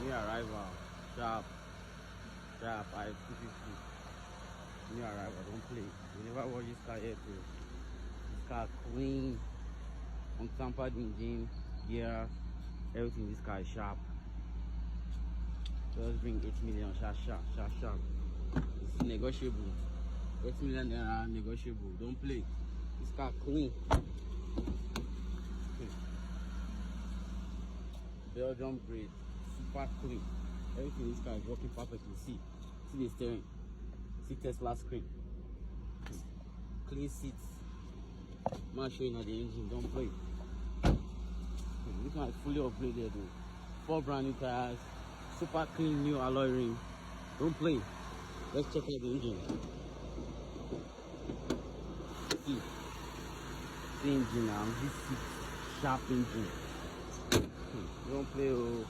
New arrival, sharp, I 250. New arrival, don't play. You never watch this car yet, too. This car clean, untampered engine, gear, everything. This car is sharp. Just bring 8 million, sharp. It's negotiable. 8 million naira negotiable. Don't play. This car clean. Belgium grade, super clean. Everything in this car is working perfectly. See the steering, see Tesla screen, clean seats. I'm not showing you the engine. Don't play. This one is fully upgraded though. 4 brand new tires, super clean new alloy ring. Don't play. Let's check out the engine. See the engine now. This is sharp engine. Don't play. Oh.